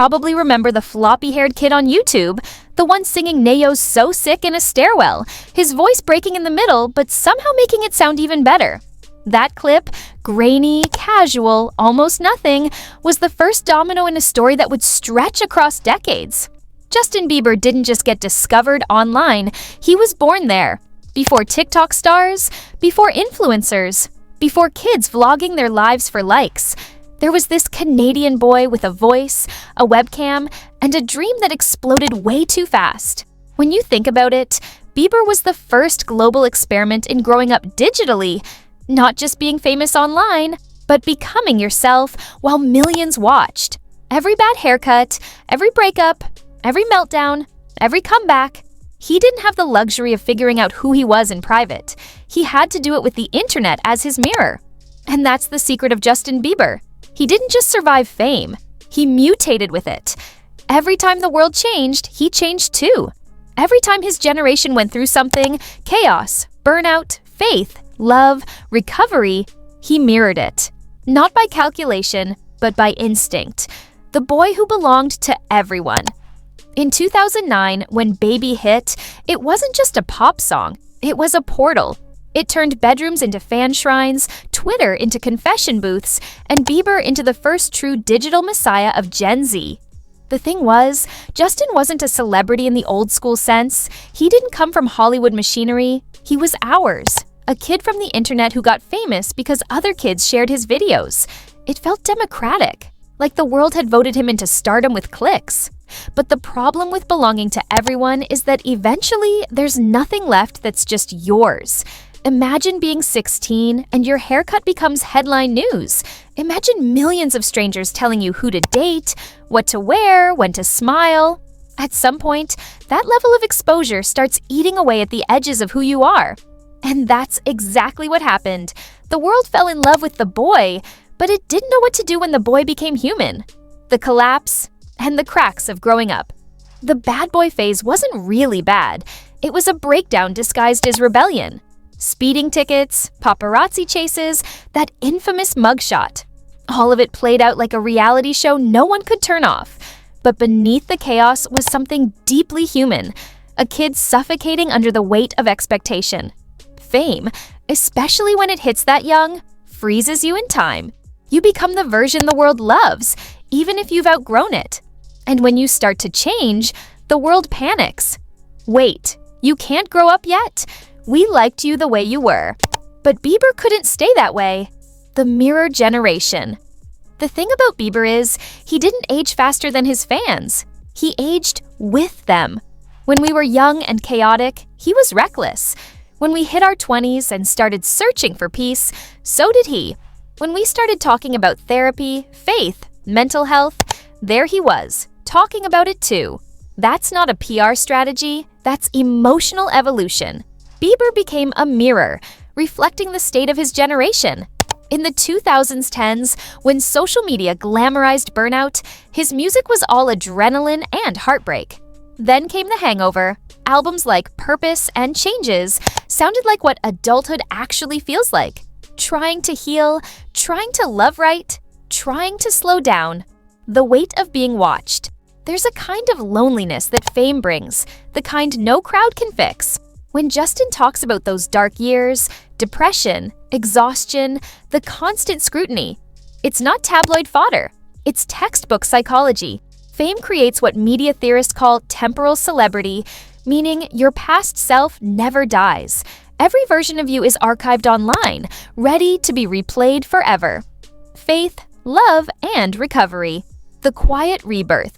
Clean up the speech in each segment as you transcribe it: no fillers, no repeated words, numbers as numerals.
probably remember the floppy-haired kid on YouTube, the one singing Neyo's So Sick in a stairwell, his voice breaking in the middle but somehow making it sound even better. That clip, grainy, casual, almost nothing, was the first domino in a story that would stretch across decades. Justin Bieber didn't just get discovered online, he was born there. Before TikTok stars, before influencers, before kids vlogging their lives for likes. There was this Canadian boy with a voice, a webcam, and a dream that exploded way too fast. When you think about it, Bieber was the first global experiment in growing up digitally, not just being famous online, but becoming yourself while millions watched. Every bad haircut, every breakup, every meltdown, every comeback. He didn't have the luxury of figuring out who he was in private. He had to do it with the internet as his mirror. And that's the secret of Justin Bieber. He didn't just survive fame, he mutated with it. Every time the world changed, he changed too. Every time his generation went through something, chaos, burnout, faith, love, recovery, he mirrored it. Not by calculation, but by instinct. The boy who belonged to everyone. In 2009, when Baby hit, it wasn't just a pop song, it was a portal. It turned bedrooms into fan shrines, Twitter into confession booths, and Bieber into the first true digital messiah of Gen Z. The thing was, Justin wasn't a celebrity in the old school sense. He didn't come from Hollywood machinery, he was ours. A kid from the internet who got famous because other kids shared his videos. It felt democratic, like the world had voted him into stardom with clicks. But the problem with belonging to everyone is that eventually there's nothing left that's just yours. Imagine being 16 and your haircut becomes headline news. Imagine millions of strangers telling you who to date, what to wear, when to smile. At some point, that level of exposure starts eating away at the edges of who you are. And that's exactly what happened. The world fell in love with the boy, but it didn't know what to do when the boy became human. The collapse and the cracks of growing up. The bad boy phase wasn't really bad. It was a breakdown disguised as rebellion. Speeding tickets, paparazzi chases, that infamous mugshot. All of it played out like a reality show no one could turn off. But beneath the chaos was something deeply human, a kid suffocating under the weight of expectation. Fame, especially when it hits that young, freezes you in time. You become the version the world loves, even if you've outgrown it. And when you start to change, the world panics. Wait, you can't grow up yet? We liked you the way you were. But Bieber couldn't stay that way. The mirror generation. The thing about Bieber is, he didn't age faster than his fans. He aged with them. When we were young and chaotic, he was reckless. When we hit our 20s and started searching for peace, so did he. When we started talking about therapy, faith, mental health, there he was, talking about it too. That's not a PR strategy, that's emotional evolution. Bieber became a mirror, reflecting the state of his generation. In the 2010s, when social media glamorized burnout, his music was all adrenaline and heartbreak. Then came the hangover. Albums like Purpose and Changes sounded like what adulthood actually feels like. Trying to heal, trying to love right, trying to slow down. The weight of being watched. There's a kind of loneliness that fame brings, the kind no crowd can fix. When Justin talks about those dark years, depression, exhaustion, the constant scrutiny, it's not tabloid fodder. It's textbook psychology. Fame creates what media theorists call temporal celebrity, meaning your past self never dies. Every version of you is archived online, ready to be replayed forever. Faith, love, and recovery. The quiet rebirth.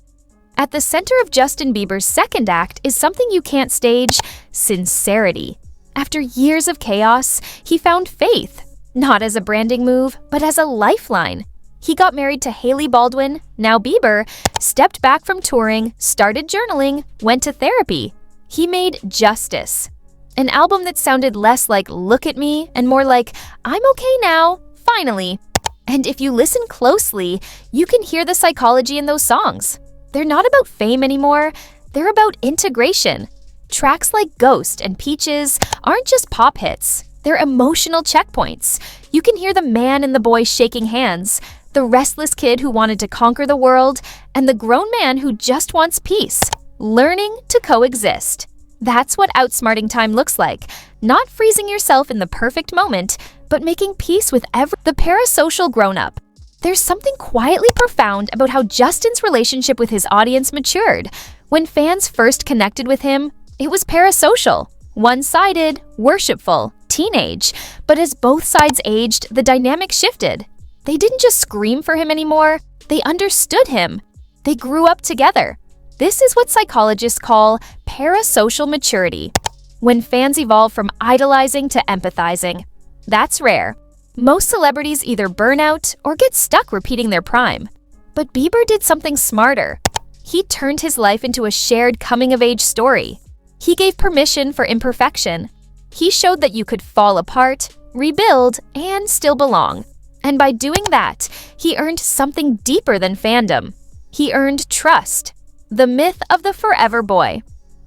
At the center of Justin Bieber's second act is something you can't stage: sincerity. After years of chaos, he found faith, not as a branding move, but as a lifeline. He got married to Hailey Baldwin, now Bieber, stepped back from touring, started journaling, went to therapy. He made Justice, an album that sounded less like "look at me" and more like "I'm okay now, finally." And if you listen closely, you can hear the psychology in those songs. They're not about fame anymore, they're about integration. Tracks like Ghost and Peaches aren't just pop hits, they're emotional checkpoints. You can hear the man and the boy shaking hands, The restless kid who wanted to conquer the world, and the grown man who just wants peace. Learning to coexist. That's what outsmarting time looks like. Not freezing yourself in the perfect moment, but making peace with the parasocial grown-up. There's something quietly profound about how Justin's relationship with his audience matured. When fans first connected with him, it was parasocial, one-sided, worshipful, teenage. But as both sides aged, the dynamic shifted. They didn't just scream for him anymore, they understood him. They grew up together. This is what psychologists call parasocial maturity, when fans evolve from idolizing to empathizing. That's rare. Most celebrities either burn out or get stuck repeating their prime. But Bieber did something smarter. He turned his life into a shared coming-of-age story. He gave permission for imperfection. He showed that you could fall apart, rebuild, and still belong. And by doing that, he earned something deeper than fandom. He earned trust. The myth of the forever boy.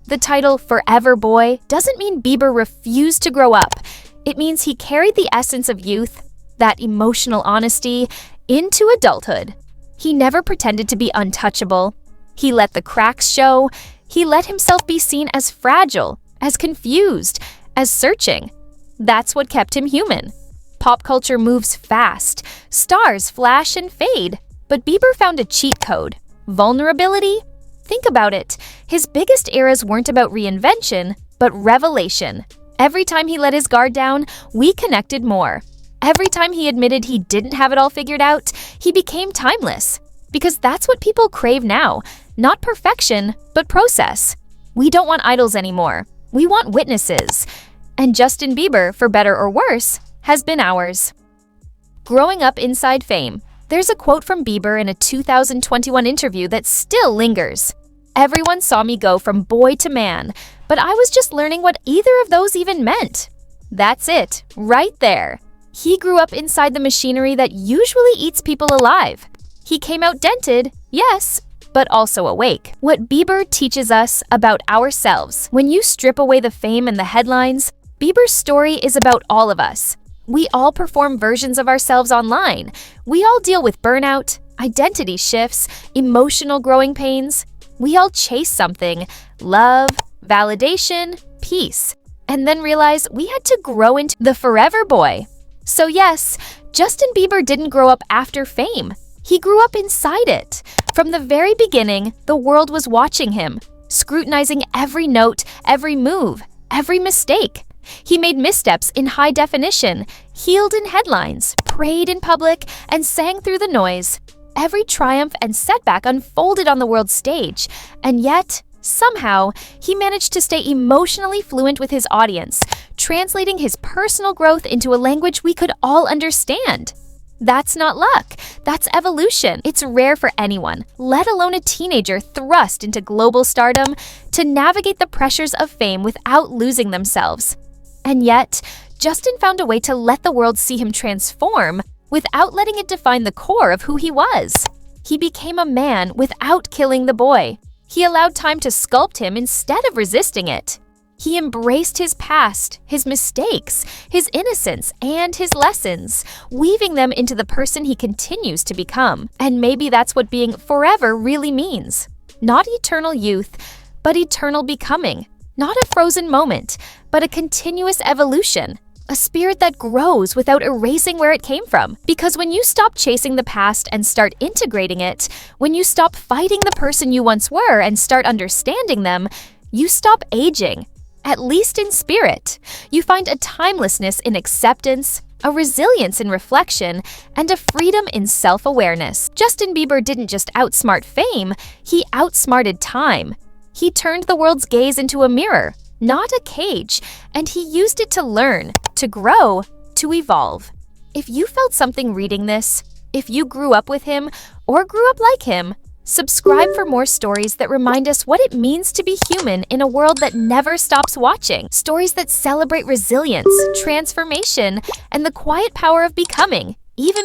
The title Forever Boy doesn't mean Bieber refused to grow up. It means he carried the essence of youth, that emotional honesty, into adulthood. He never pretended to be untouchable. He let the cracks show. He let himself be seen as fragile, as confused, as searching. That's what kept him human. Pop culture moves fast. Stars flash and fade. But Bieber found a cheat code. Vulnerability? Think about it. His biggest eras weren't about reinvention, but revelation. Every time he let his guard down, we connected more. Every time he admitted he didn't have it all figured out, he became timeless. Because that's what people crave now. Not perfection, but process. We don't want idols anymore. We want witnesses. And Justin Bieber, for better or worse, has been ours. Growing up inside fame. There's a quote from Bieber in a 2021 interview that still lingers. Everyone saw me go from boy to man, but I was just learning what either of those even meant. That's it, right there. He grew up inside the machinery that usually eats people alive. He came out dented, yes, but also awake. What Bieber teaches us about ourselves. When you strip away the fame and the headlines, Bieber's story is about all of us. We all perform versions of ourselves online. We all deal with burnout, identity shifts, emotional growing pains. We all chase something, love, validation, peace, and then realize we had to grow into the forever boy. So yes, Justin Bieber didn't grow up after fame. He grew up inside it. From the very beginning, the world was watching him, scrutinizing every note, every move, every mistake. He made missteps in high definition, healed in headlines, prayed in public, and sang through the noise. Every triumph and setback unfolded on the world stage, and yet, somehow, he managed to stay emotionally fluent with his audience, translating his personal growth into a language we could all understand. That's not luck, that's evolution. It's rare for anyone, let alone a teenager thrust into global stardom, to navigate the pressures of fame without losing themselves. And yet, Justin found a way to let the world see him transform without letting it define the core of who he was. He became a man without killing the boy. He allowed time to sculpt him instead of resisting it. He embraced his past, his mistakes, his innocence, and his lessons, weaving them into the person he continues to become. And maybe that's what being forever really means. Not eternal youth, but eternal becoming. Not a frozen moment, but a continuous evolution. A spirit that grows without erasing where it came from. Because when you stop chasing the past and start integrating it, when you stop fighting the person you once were and start understanding them, you stop aging. At least in spirit. You find a timelessness in acceptance, a resilience in reflection, and a freedom in self-awareness. Justin Bieber didn't just outsmart fame, he outsmarted time. He turned the world's gaze into a mirror, not a cage, and he used it to learn, to grow, to evolve. If you felt something reading this, if you grew up with him or grew up like him, subscribe for more stories that remind us what it means to be human in a world that never stops watching. Stories that celebrate resilience, transformation, and the quiet power of becoming, even